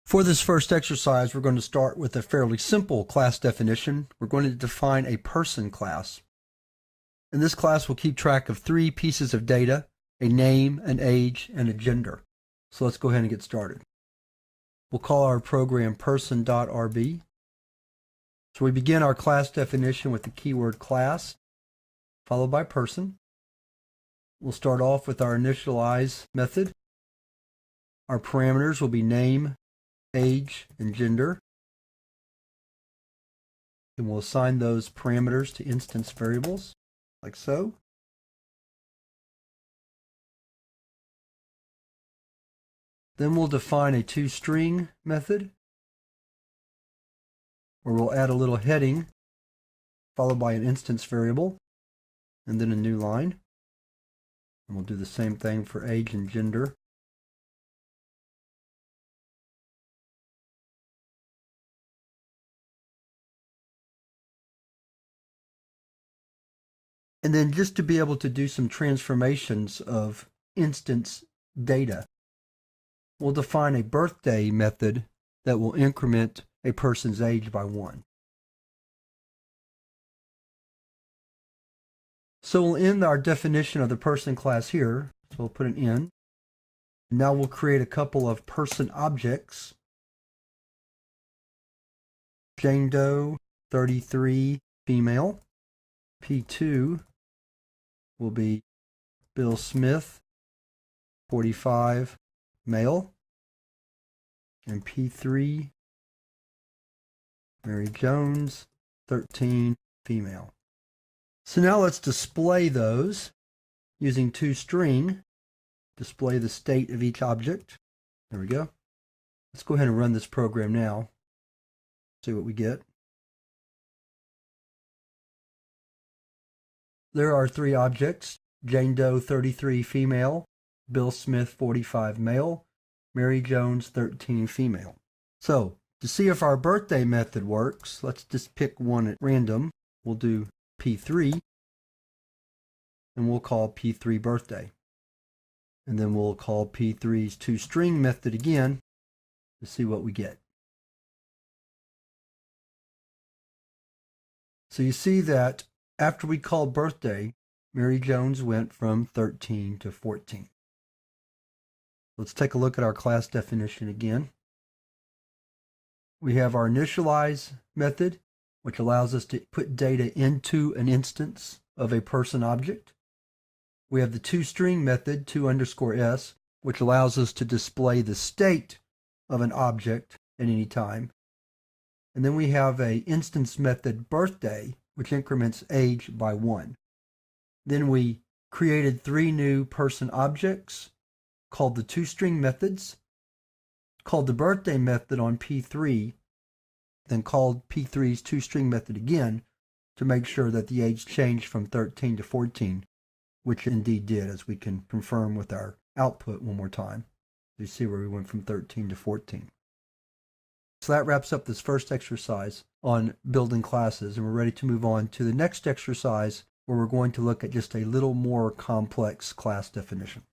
For this first exercise, we're going to start with a fairly simple class definition. We're going to define a person class. And this class will keep track of three pieces of data: a name, an age, and a gender. So let's go ahead and get started. We'll call our program person.rb. So we begin our class definition with the keyword class, followed by person. We'll start off with our initialize method. Our parameters will be name, age, and gender. And we'll assign those parameters to instance variables, like so. Then we'll define a toString method, where we'll add a little heading, followed by an instance variable, and then a new line. And we'll do the same thing for age and gender. And then just to be able to do some transformations of instance data, we'll define a birthday method that will increment a person's age by 1. So we'll end our definition of the person class here. So we'll put an end. Now we'll create a couple of person objects. Jane Doe, 33, female. P2 will be Bill Smith, 45, male. And P3, Mary Jones, 13, female. So now let's display those using toString. Display the state of each object. There we go. Let's go ahead and run this program now. See what we get. There are three objects: Jane Doe, 33, female; Bill Smith, 45, male; Mary Jones, 13, female. So, to see if our birthday method works, let's just pick one at random. We'll do P3, and we'll call P3 birthday. And then we'll call P3's toString method again to see what we get. So you see that after we called birthday, Mary Jones went from 13 to 14. Let's take a look at our class definition again. We have our initialize method, which allows us to put data into an instance of a person object. We have the toString method, to_s, which allows us to display the state of an object at any time. And then we have an instance method, birthday, which increments age by 1. Then we created three new person objects called the toString methods, called the birthday method on P3, then called P3's toString method again to make sure that the age changed from 13 to 14, which it indeed did, as we can confirm with our output one more time. You see where we went from 13 to 14. So that wraps up this first exercise on building classes, and we're ready to move on to the next exercise, where we're going to look at just a little more complex class definition.